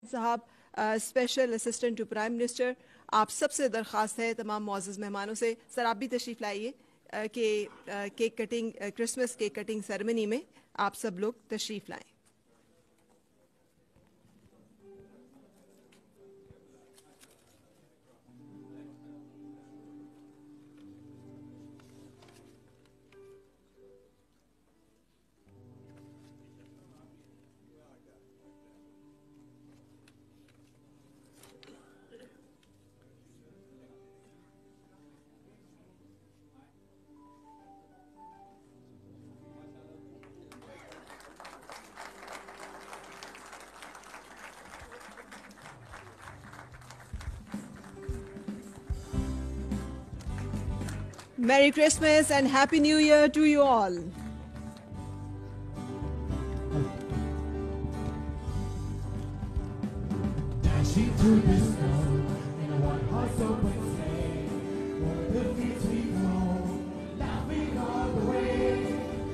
साहब special assistant to prime minister, आप सबसे दरख्वास्त है तमाम मुअज़्ज़ज़ मेहमानों से, सर आप भी तशरीफ़ लाइए कि cake cutting, Christmas cake cutting ceremony में आप सब लोग तशरीफ़ लाएं। Merry Christmas and Happy New Year to you all. Dashing through the snow in a one-horse open sleigh, o'er the fields we go, laughing all the way.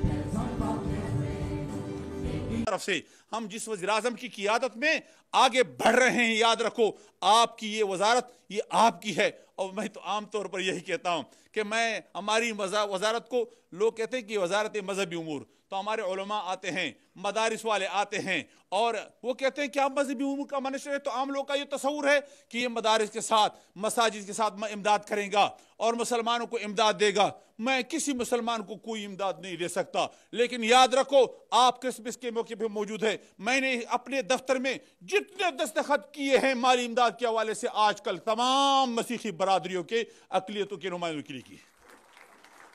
Bells on bobtail ring. तरफ से हम जिस वज़ीर-ए-आज़म की क़ियादत में आगे बढ़ रहे हैं, याद रखो आपकी ये वजारत ये आपकी है। और मैं तो आम तौर पर यही कहता हूँ कि मैं हमारी वजारत को, लोग कहते हैं कि वजारत मजहबी उमूर, तो हमारे उलमा आते हैं, मदारिस वाले आते हैं और वो कहते हैं कि आप मजहबी उमूर का मिनिस्टर है, तो आम लोग का ये तस्वुर है कि ये मदारिस के साथ, मसाजिद के साथ इमदाद करेगा और मुसलमानों को इमदाद देगा। मैं किसी मुसलमान को कोई इमदाद नहीं दे सकता, लेकिन याद रखो आप क्रिसमस के मौके पर मौजूद है। मैंने अपने दफ्तर में जितने दस्तखत किए हैं माली इमदाद के हवाले से आजकल तमाम मसीही बरादरियों के, अक़लियतों के नुमाइंदों के लिए की।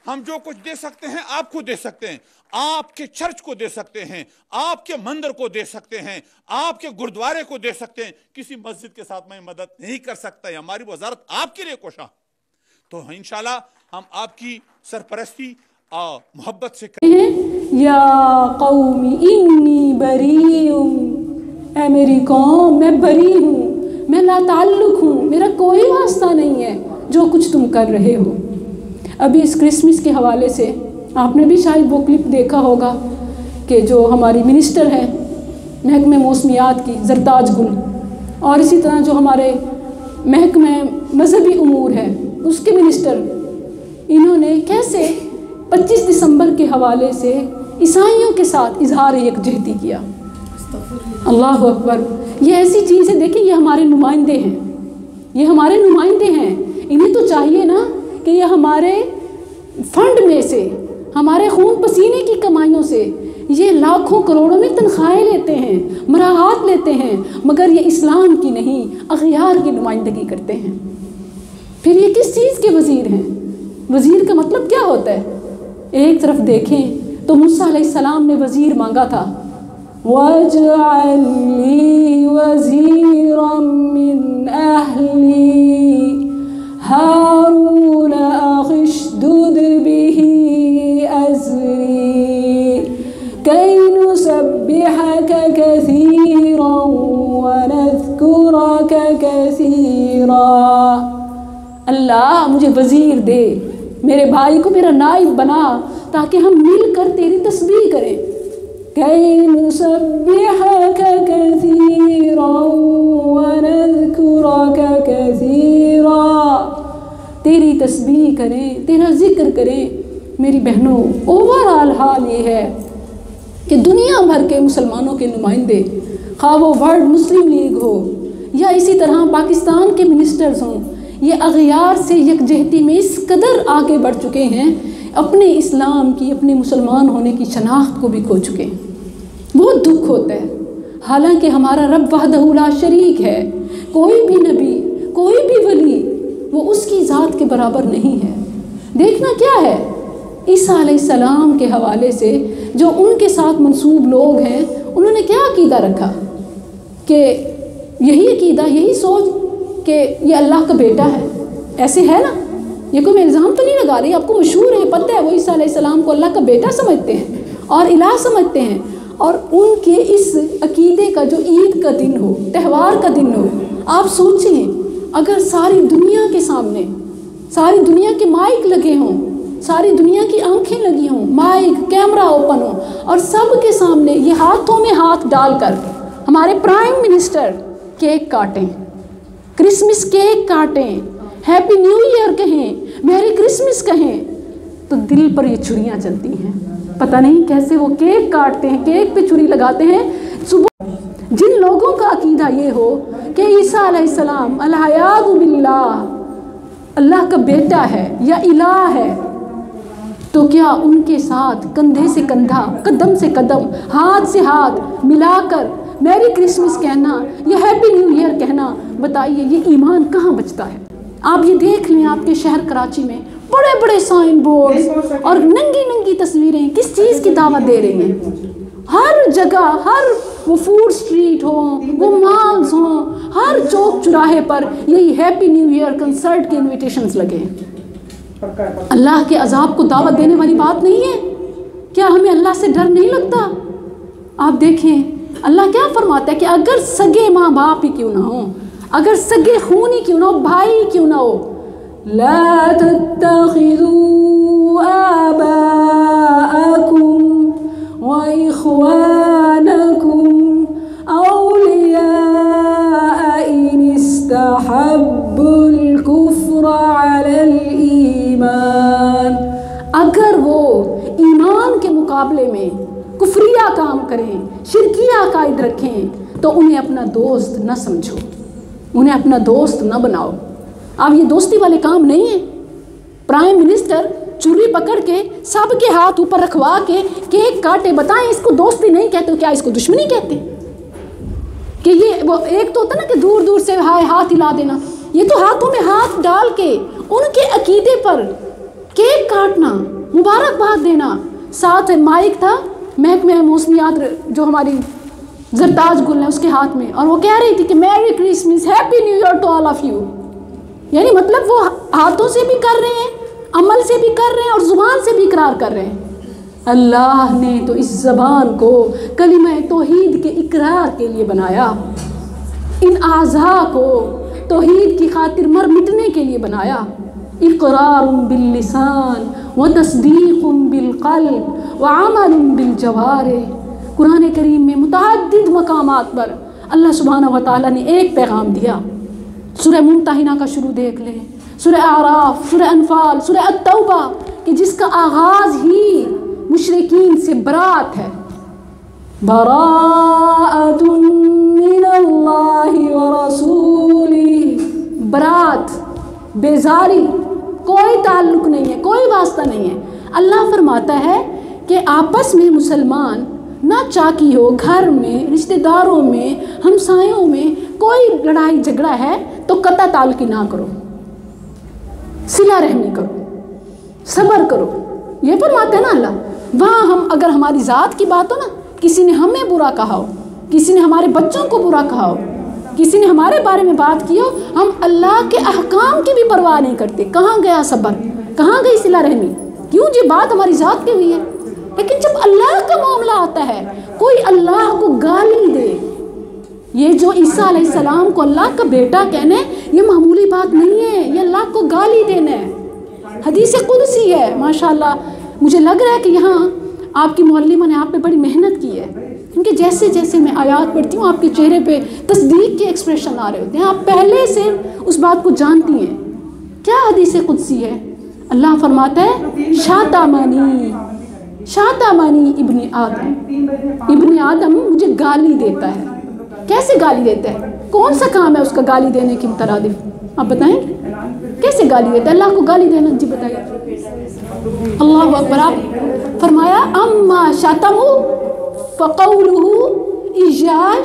हम जो कुछ दे सकते हैं आपको दे सकते हैं, आपके चर्च को दे सकते हैं, आपके मंदिर को दे सकते हैं, आपके गुरुद्वारे को दे सकते हैं। किसी मस्जिद के साथ मैं मदद नहीं कर सकता, हमारी वजारत आपके लिए कोशा। तो इंशाल्लाह हम आपकी सरपरस्ती मोहब्बत से करें। या कौमी इन्नी बरीउम, ऐ मेरी कौम मैं बरी हूँ, मैं लाताल्लुक हूँ, मेरा कोई वास्ता नहीं है जो कुछ तुम कर रहे हो। अभी इस क्रिसमस के हवाले से आपने भी शायद वो क्लिप देखा होगा कि जो हमारी मिनिस्टर है महकमे मौसमियात की, जरताज गुल, और इसी तरह जो हमारे महकमे मजहबी उमूर है उसके मिनिस्टर, इन्होंने कैसे 25 दिसंबर के हवाले से ईसाइयों के साथ इजहार यकजहती किया। अल्लाह अकबर। ये ऐसी चीज़ है, देखिए ये हमारे नुमाइंदे हैं, ये हमारे नुमाइंदे हैं। इन्हें तो चाहिए ना कि ये हमारे फंड में से, हमारे खून पसीने की कमाइयों से ये लाखों करोड़ों में तनख्वाहें लेते हैं, मराहत लेते हैं, मगर ये इस्लाम की नहीं अग़ियार की नुमाइंदगी करते हैं। फिर ये किस चीज़ के वज़ीर हैं? वज़ीर का मतलब क्या होता है? एक तरफ देखें तो मूसा अलैहिस्सलाम ने वज़ीर मांगा था, वजअलनी वज़ीरम मिन अहली हारून अख़िशदुद बिही अज़री कई नुसब्बिहक कसीरन व नज़कुरक कसीरा। अल्लाह मुझे वज़ीर दे, मेरे भाई को मेरा नाइब बना ताकि हम मिलकर तेरी तस्बीह करें। कई नुसब्बिहक कसीरन व नज़कुरक कसीरा, तेरी तस्बीह करें, तेरा जिक्र करें। मेरी बहनों, ओवरऑल हाल ये है कि दुनिया भर के मुसलमानों के नुमाइंदे, खा वो वर्ल्ड मुस्लिम लीग हो या इसी तरह पाकिस्तान के मिनिस्टर्स हों, ये अग़ियार से यकजहती में इस कदर आगे बढ़ चुके हैं, अपने इस्लाम की, अपने मुसलमान होने की शनाख्त को भी खो चुके हैं। बहुत दुख होता है, हालांकि हमारा रब वहदहू ला शरीक है, कोई भी नबी, कोई भी वली वो उसकी ज़ात के बराबर नहीं है। देखना क्या है, ईसा अलैहिस्सलाम के हवाले से जो उनके साथ मंसूब लोग हैं, उन्होंने क्या अकीदा रखा कि यही अकीदा, यही सोच कि ये अल्लाह का बेटा है। ऐसे है ना, ये कोई मैं इल्ज़ाम तो नहीं लगा रही, आपको मशहूर है, पता है, वो ईसा अलैहिस्सलाम को अल्लाह का बेटा समझते हैं और इलाह समझते हैं। और उनके इस अकीदे का जो ईद का दिन हो, त्यौहार का दिन हो, आप सोचें अगर सारी दुनिया के सामने, सारी दुनिया के माइक लगे हों, सारी दुनिया की आंखें लगी हों, माइक कैमरा ओपन हो और सब के सामने ये हाथों में हाथ डालकर हमारे प्राइम मिनिस्टर کیک کاٹیں، کرسمس کیک کاٹیں، ہیپی نیو ایئر کہیں، میری کرسمس کہیں، تو دل پر یہ چھریاں چلتی ہیں، پتہ نہیں کیسے وہ کیک کاٹتے ہیں، کیک پہ چھری لگاتے ہیں۔ صبح جن لوگوں کا عقیدہ یہ ہو کہ عیسیٰ علیہ السلام الحیاء باللہ اللہ کا بیٹا ہے یا الہ ہے، تو کیا ان کے ساتھ کندھے سے کندھا، قدم سے قدم، ہاتھ سے ہاتھ ملا کر میری کرسمس کہنا یا ہیپی نیو ایئر کہنا، بتائیے یہ ایمان کہاں بچتا ہے؟ آپ یہ دیکھ لیں آپ کے شہر کراچی میں بڑے بڑے سائن بورڈز اور ننگی ننگی تصویریں کس چیز کی دعوت دے رہی ہیں؟ ہر جگہ، ہر وہ فوڈ اسٹریٹ ہوں، وہ مالز ہوں، ہر چوک چراہے پر یہی ہیپی نیو ایئر کنسرٹ کے انویٹیشنز لگے ہیں۔ اللہ کے عذاب کو دعوت دینے والی بات نہیں ہے؟ کیا ہمیں اللہ سے ڈر نہیں لگتا؟ آپ دیکھیں اللہ کیا فرماتا ہے کہ اگر سگے ماں باپ ہی کیوں نہ ہوں، اگر سگے خون ہی کیوں نہ ہو، بھائی کیوں نہ ہو، لا تتخذوا آباءکم وإخوانکم اولیاء ان استحبوا الکفر علی الایمان۔ اگر وہ ایمان کے مقابلے میں کفریہ کام کریں، شرکیہ عقائد رکھیں، تو انہیں اپنا دوست نہ سمجھو، انہیں اپنا دوست نہ بناؤ۔ اب یہ دوستی والے کام نہیں ہیں۔ پرائم منسٹر چوری پکڑ کے سب کے ہاتھ اوپر رکھوا کے کیک کاٹے، بتائیں اس کو دوستی نہیں کہتے، کیا اس کو دشمنی کہتے؟ کہ یہ وہ ایک تو ہوتا نا کہ دور دور سے ہاتھ ہلا دینا، یہ تو ہاتھوں میں ہاتھ ڈال کے ان کے عقیدے پر کیک کاٹنا، مبارکباد دینا۔ ساتھ مائک تھا محکمہ موسمیات جو ہماری زرتاج گل ہے اس کے ہاتھ میں، اور وہ کہہ رہی تھی کہ merry Christmas, happy new year to all of you. یعنی مطلب وہ ہاتھوں سے بھی کر رہے ہیں، عمل سے بھی کر رہے ہیں، اور زبان سے بھی اقرار کر رہے ہیں۔ اللہ نے تو اس زبان کو کلمہ توحید کے اقرار کے لیے بنایا، ان اعضاء کو توحید کی خاطر مر مٹنے کے لیے بنایا۔ اقرار باللسان وتصدیق بالقلب وعمل بالجوارح۔ قرآن کریم میں متعدد مقامات پر اللہ سبحانہ و تعالیٰ نے ایک پیغام دیا۔ سورہ ممتحنہ کا شروع دیکھ لیں، سورہ اعراف، سورہ انفال، سورہ التوبہ، کہ جس کا آغاز ہی مشرکین سے برات ہے۔ براءۃ من اللہ ورسولہ، برات، بیزاری، کوئی تعلق نہیں ہے، کوئی واسطہ نہیں ہے۔ اللہ فرماتا ہے کہ آپس میں مسلمان نہ چاکی ہو، گھر میں، رشتہ داروں میں، ہمسایوں میں کوئی لڑائی جھگڑا ہے تو قطع تعلقی نہ کرو، صلہ رحمی کرو، صبر کرو، یہ فرماتا ہے نا اللہ۔ وہاں ہم اگر ہماری ذات کی بات ہو نا، کسی نے ہمیں برا کہا ہو، کسی نے ہمارے بچوں کو برا کہا ہو، کسی نے ہمارے بارے میں بات کی ہو، ہم اللہ کے احکام کی بھی پرواہ نہیں کرتے۔ کہاں گیا صبر، کہاں گئی صلہ رحمی؟ کیوں جی بات ہماری ذات کی ہوئی ہے۔ لیکن جب اللہ کا معاملہ آتا ہے، کوئی اللہ کو گالی دے، یہ جو عیسیٰ علیہ السلام کو اللہ کا بیٹا کہنے، یہ معمولی بات نہیں ہے، یہ اللہ کو گالی دینا ہے، حدیث قدسی ہے۔ ماشاءاللہ مجھے لگ رہا ہے کہ یہاں آپ کی معلمہ نے آپ پہ بڑی محنت کی ہے، کیونکہ جیسے جیسے میں آیات پڑھتی ہوں آپ کے چہرے پہ تصدیق کے ایکسپریشن آ رہے ہوتے ہیں، آپ پہلے سے اس بات کو جانتی ہیں۔ کیا حدیث قدسی ہے؟ اللہ فرماتا ہے شاتمانی شاتمانی ابن آدم مجھے گالی دیتا ہے۔ کیسے گالی دیتا ہے؟ کون سا کام ہے اس کا گالی دینے کی مترادف؟ آپ بتائیں کیسے گالی دیتا ہے اللہ کو گالی دینا؟ جی بتائیے۔ اللہ اکبر۔ آپ فرمایا اما شاتمو فقولہ ایجاج،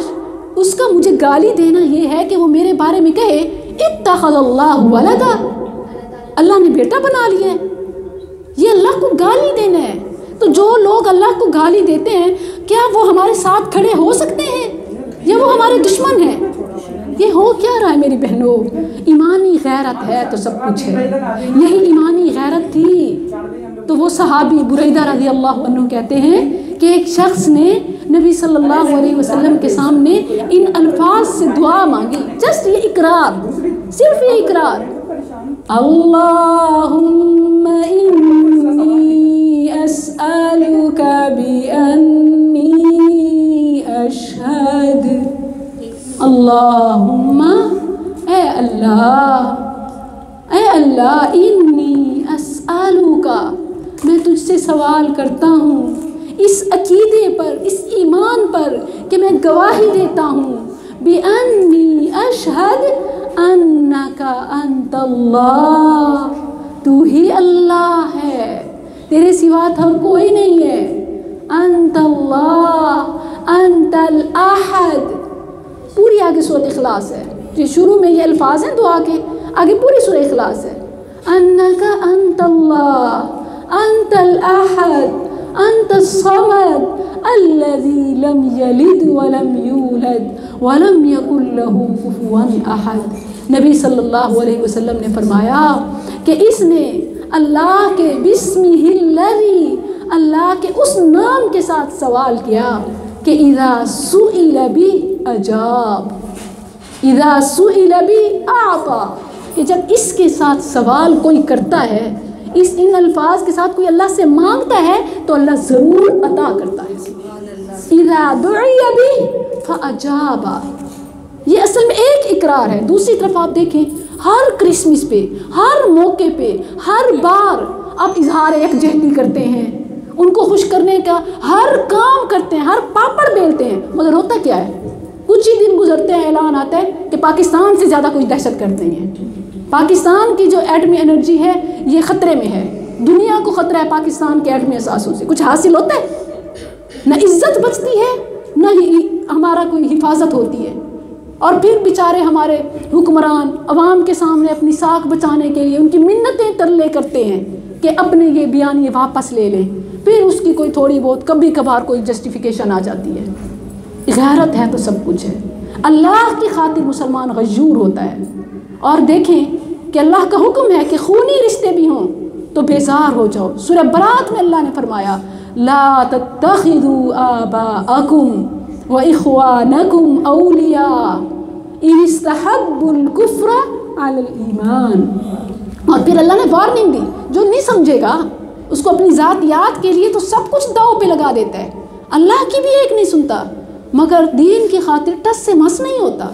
اس کا مجھے گالی دینا یہ ہے کہ وہ میرے بارے میں کہے اتخذ اللہ ولدا، اللہ نے بیٹا بنا لیا ہے، یہ اللہ کو گالی دینا ہے۔ تو جو لوگ اللہ کو گالی دیتے ہیں کیا وہ ہمارے ساتھ کھڑے ہو سکتے ہیں یا وہ ہمارے دشمن ہیں؟ یہ ہو کیا رہا ہے میری بہنوں؟ ایمانی غیرت ہے تو سب کچھ ہے، یہی ایمانی غیرت تھی تو وہ صحابی بریدہ رضی اللہ عنہ کہتے ہیں کہ ایک شخص نے نبی صلی اللہ علیہ وسلم کے سامنے ان الفاظ سے دعا مانگی، جسٹ یہ اقرار، صرف یہ اقرار، اللہم انی اسألک بانی اشہد अल्लाहुम्मा, ए अल्लाह इन्नी अस्अलुका, मैं तुझसे सवाल करता हूँ इस अकीदे पर, इस ईमान पर कि मैं गवाही देता हूँ बिअन्नी अशहद अन्नका अंतल्लाह, तू ही अल्लाह है, तेरे सिवा और कोई नहीं है। अंतल्लाह अंतल अहद, पूरी आगे सूरह इखलास है, जो शुरू में ये अल्फाज हैं दुआ के, आगे पूरी सूरह इखलास है। अन्नका अंतल्लाह अंतल अहद अंतस समद अल्लज़ी लम यलिद वलम यूलद वलम यकुल लहू कुफुवन अहद। नबी सल्लल्लाहु अलैहि वसल्लम ने फरमाया कि इसने अल्लाह के बिस्मिहिल्लज़ी, अल्लाह के उस नाम के साथ सवाल किया कि इज़ा सुइल बि अजाब, इज़ा सुइल बि आता, कि जब इसके साथ सवाल कोई करता है, इन अल्फाज के साथ कोई अल्लाह से मांगता है तो अल्लाह ज़रूर अता करता है। इज़ा दुइया बि फअजाबा, ये असल में एक इकरार है। दूसरी तरफ आप देखें, हर क्रिसमस पे, हर मौके पे, हर बार आप इजहार यकजहती करते हैं, उनको खुश करने का हर काम करते हैं, हर पापड़ बेलते हैं, मगर होता क्या है? कुछ ही दिन गुजरते हैं, ऐलान आता है कि पाकिस्तान से ज़्यादा कोई दहशतगर्द नहीं है, पाकिस्तान की जो एटमी एनर्जी है ये ख़तरे में है, दुनिया को ख़तरा है पाकिस्तान के एटमी असासों से। कुछ हासिल होता है? न इज़्ज़त बचती है, न ही हमारा कोई हिफाजत होती है। और फिर बेचारे हमारे हुक्मरान अवाम के सामने अपनी साख बचाने के लिए उनकी मिन्नतें तरले करते हैं कि अपने ये बयान ये वापस ले लें, फिर उसकी कोई थोड़ी बहुत कभी कभार कोई जस्टिफिकेशन आ जाती है। गैरत है तो सब कुछ है। अल्लाह की खातिर मुसलमान गयूर होता है। और देखें कि अल्लाह का हुक्म है कि खूनी रिश्ते भी हों तो बेजार हो जाओ। सूरह बरात में अल्लाह ने फरमाया ला तत्तखिदू आबाअकुम व इख्वानकुम औलिया इन इस्तहब्बुल कुफ्र अलल ईमान। और फिर अल्लाह ने वार्निंग दी, जो नहीं समझेगा उसको अपनी ज़ातियात के लिए तो सब कुछ दाव पे लगा देता है, अल्लाह की भी एक नहीं सुनता, मगर दीन की खातिर टस से मस नहीं होता।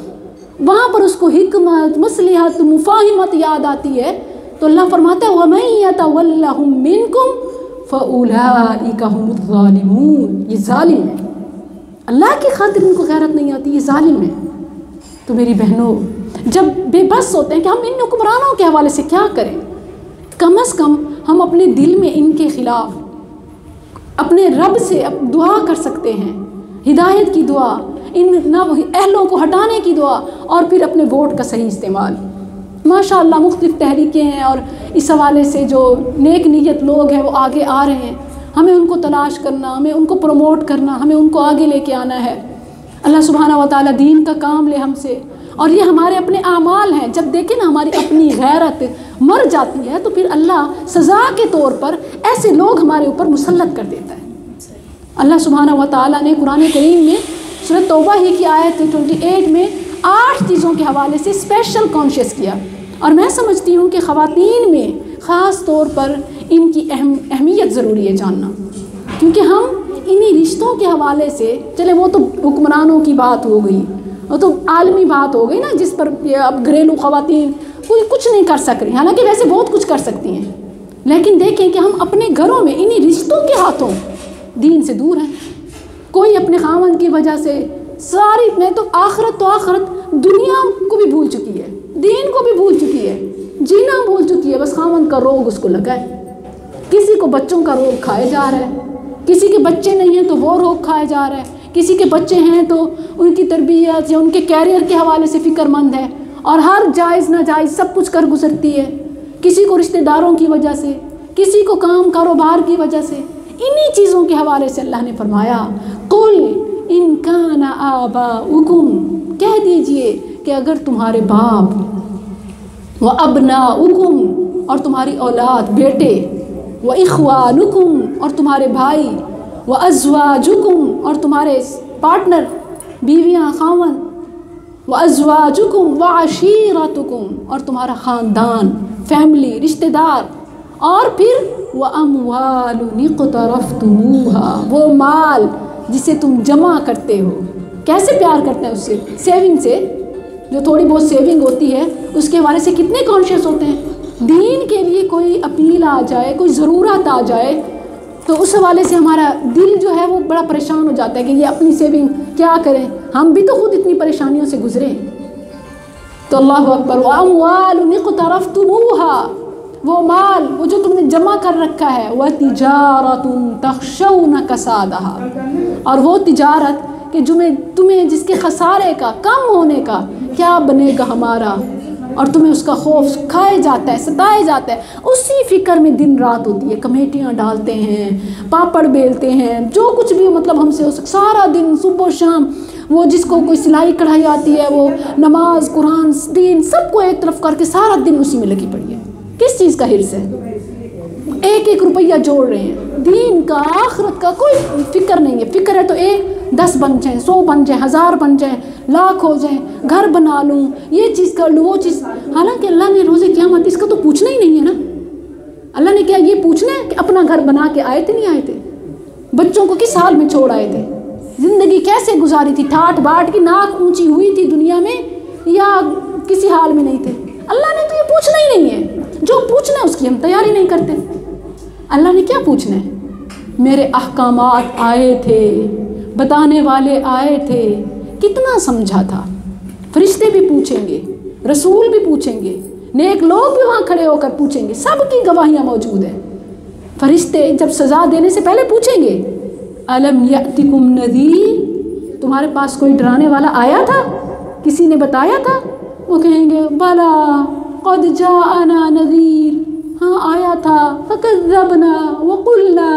वहाँ पर उसको हिकमत, मसलिहत, मुफाहिमत याद आती है तो अल्लाह फरमाता है वमन यतवल्लहुम मिनकुम फउलाइका हुमुज़ ज़ालिमून। ये जालिम है, अल्लाह की खातिर इनको गैरत नहीं आती, ये जालिम है। तो मेरी बहनों, जब बेबस होते हैं कि हम इन हुक्मरानों के हवाले से क्या करें, कम अज़ कम हम अपने दिल में इनके ख़िलाफ़ अपने रब से दुआ कर सकते हैं, हिदायत की दुआ, इन अहलों को हटाने की दुआ, और फिर अपने वोट का सही इस्तेमाल। माशाअल्लाह मुख्तलिफ़ तहरीकें हैं और इस हवाले से जो नेक नीयत लोग हैं वो आगे आ रहे हैं। हमें उनको तलाश करना, हमें उनको प्रमोट करना, हमें उनको आगे लेके आना है। अल्लाह सुब्हानहू व तआला दीन का काम ले हमसे, और ये हमारे अपने आमाल हैं। जब देखें ना हमारी अपनी गैरत मर जाती है तो फिर अल्लाह सज़ा के तौर पर ऐसे लोग हमारे ऊपर मुसल्लत कर देता है। अल्लाह सुब्हानहू व तआला ने कुरान करीम में सूरह तौबा ही की आयत 28 में 8 चीज़ों के हवाले से स्पेशल कॉन्शियस किया। और मैं समझती हूँ कि ख़वातीन में ख़ास तौर पर इनकी अहमियत ज़रूरी है जानना, क्योंकि हम इन्हीं रिश्तों के हवाले से, चले वो तो हुक्मरानों की बात हो गई, वो तो आलमी बात हो गई ना, जिस पर अब घरेलू ख़वातीन कोई कुछ नहीं कर सक रही, हालांकि वैसे बहुत कुछ कर सकती हैं, लेकिन देखें कि हम अपने घरों में इन्हीं रिश्तों के हाथों दीन से दूर हैं। कोई अपने खामन की वजह से सारी, मैं तो आखरत दुनिया को भी भूल चुकी है, दीन को भी भूल चुकी है, जीना भूल चुकी है, बस खामन का रोग उसको लगा है। किसी को बच्चों का रोग खाए जा रहा है, किसी के बच्चे नहीं हैं तो वो रोग खाया जा रहा है, किसी के बच्चे हैं तो उनकी तरबियत या उनके कैरियर के हवाले से फ़िक्रमंद है, और हर जायज़ नाजायज़ सब कुछ कर गुजरती है। किसी को रिश्तेदारों की वजह से, किसी को काम कारोबार की वजह से। इन्हीं चीज़ों के हवाले से अल्लाह ने फरमाया कुल इन काना आबाउकुम, कह दीजिए कि अगर तुम्हारे बाप, व अबनाउकुम, और तुम्हारी औलाद बेटे, व इख्वानुकुम, और तुम्हारे भाई, व अज़वाजुकुम, और तुम्हारे पार्टनर बीवियाँ खावन, व अज़वाजुकुम व अशीरतुकुम, और तुम्हारा ख़ानदान फैमिली रिश्तेदार, और फिर व अम्वालुन इक़्तरफ़्तुमूहा, वो माल जिसे तुम जमा करते हो। کیسے پیار کرتے ہیں اس سے؟ سیونگ سے، جو تھوڑی بہت سیونگ ہوتی ہے اس کے حوالے سے کتنے کانشیس ہوتے ہیں۔ دین کے لیے کوئی اپیل آ جائے، کوئی ضرورت آ جائے تو اس حوالے سے ہمارا دل جو ہے وہ بڑا پریشان ہو جاتا ہے کہ یہ اپنی سیونگ کیا کریں، ہم بھی تو خود اتنی پریشانیوں سے گزرے ہیں۔ تو اللہ اکبر، وَأَمْوَالٌ اقْتَرَفْتُمُوهَا، وہ مال وہ جو تم نے جمع کر رکھا ہے، وَتِجَارَةٌ تَخْشَوْنَ كَسَادَهَا، اور وہ تجارت کہ تمہیں جس کے خسارے کا، کم ہونے کا کیا بنے گا ہمارا، اور تمہیں اس کا خوف کھائے جاتا ہے، ستائے جاتا ہے، اسی فکر میں دن رات ہوتی ہے۔ کمیٹیاں ڈالتے ہیں، پاپڑ بیلتے ہیں، جو کچھ بھی مطلب ہم سے ہو سکتا، سارا دن صبح و شام وہ جس کو کوئی سلائی کڑھائی آتی ہے وہ نماز قرآن دین سب کو ایک طرف کر کے سارا دن اسی میں لگی پڑی ہے۔ کس چیز کا حرص ہے؟ ایک ایک روپیہ جوڑ رہے ہیں، دین کا آخرت کا کوئی فکر نہیں ہے۔ فکر ہے تو 10 بن جائیں، 100 بن جائیں، 1000 بن جائیں، لاکھ ہو جائیں، گھر بنا لوں، یہ چیز کر لوں، وہ چیز۔ حالانکہ اللہ نے روز قیامت اس کا تو پوچھنا ہی نہیں ہے نا۔ اللہ نے کیا یہ پوچھنا ہے کہ اپنا گھر بنا کے آئے تھے نہیں آئے تھے؟ بچوں کو کس حال میں چھوڑ آئے تھے؟ زندگی کیسے گزاری تھی؟ ٹھاٹ باٹ کی ناک اونچی ہوئی تھی دنیا میں یا کسی حال میں نہیں تھے؟ اللہ نے تو یہ پوچھنا ہی نہیں ہے۔ جو پوچھنا ہے اس کی ہم تیاری نہیں کرتے۔ اللہ نے کیا پوچھنا ہے؟ میرے احکامات آئے تھے، بتانے والے آئے تھے، کتنا سمجھا تھا؟ فرشتے بھی پوچھیں گے، رسول بھی پوچھیں گے، نیک لوگ بھی وہاں کھڑے ہو کر پوچھیں گے، سب کی گواہیاں موجود ہیں۔ فرشتے جب سزا دینے سے پہلے پوچھیں گے الم یأتکم نذیر، تمہارے پاس کوئی ڈرانے والا آیا تھا؟ کسی نے بتایا تھا؟ وہ کہیں گے بلا قد جاءنا نذیر، ہاں آیا تھا، فکذبنا وقلنا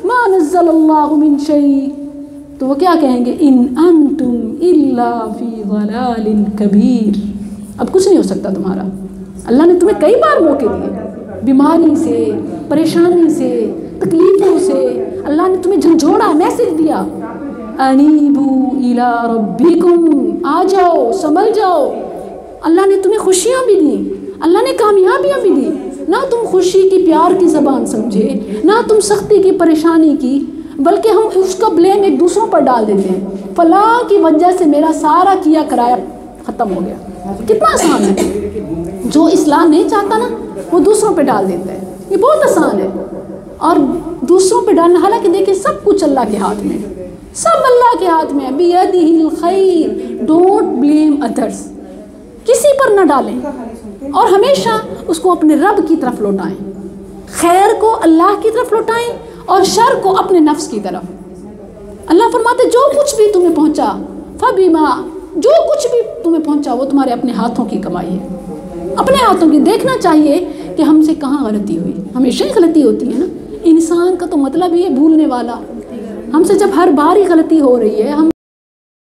ما نزل اللہ من شیء، تو وہ کیا کہیں گے ان انتم الا فی ضلال کبیر، اب کچھ نہیں ہو سکتا تمہارا۔ اللہ نے تمہیں کئی بار موقع دیے، بیماری سے، پریشانی سے، تکلیفوں سے، اللہ نے تمہیں جھنجھوڑا، میسج دیا انیبوا الی ربکم، آ جاؤ، سنبھل جاؤ۔ اللہ نے تمہیں خوشیاں بھی دیں، اللہ نے کامیابیاں بھی دی، نہ تم خوشی کی پیار کی زبان سمجھے، نہ تم سختی کی پریشانی کی، بلکہ ہم اس کا بلیم ایک دوسروں پر ڈال دیتے ہیں، فلاں کی وجہ سے میرا سارا کیا کرایا ختم ہو گیا۔ کتنا آسان ہے، جو اصلاح نہیں چاہتا نا وہ دوسروں پہ ڈال دیتا ہے، یہ بہت آسان ہے۔ اور دوسروں پہ ڈالنا، حالانکہ دیکھیں سب کچھ اللہ کے ہاتھ میں، سب اللہ کے ہاتھ میں، بیدہ الخیر، ڈونٹ بلیم ادرس، کسی پر نہ ڈالیں اور ہمیشہ اس کو اپنے رب کی طرف لوٹائیں، خیر کو اللہ کی طرف لوٹائیں اور شر کو اپنے نفس کی طرف۔ اللہ فرماتے جو کچھ بھی تمہیں پہنچا فبما، جو کچھ بھی تمہیں پہنچا وہ تمہارے اپنے ہاتھوں کی کمائی ہے، اپنے ہاتھوں کی۔ دیکھنا چاہیے کہ ہم سے کہاں غلطی ہوئی، ہمیشہ ہی غلطی ہوتی ہے نا، انسان کا تو مطلب ہی ہے بھولنے والا۔ ہم سے جب ہر بار ہی غلطی ہو رہی ہے، ہم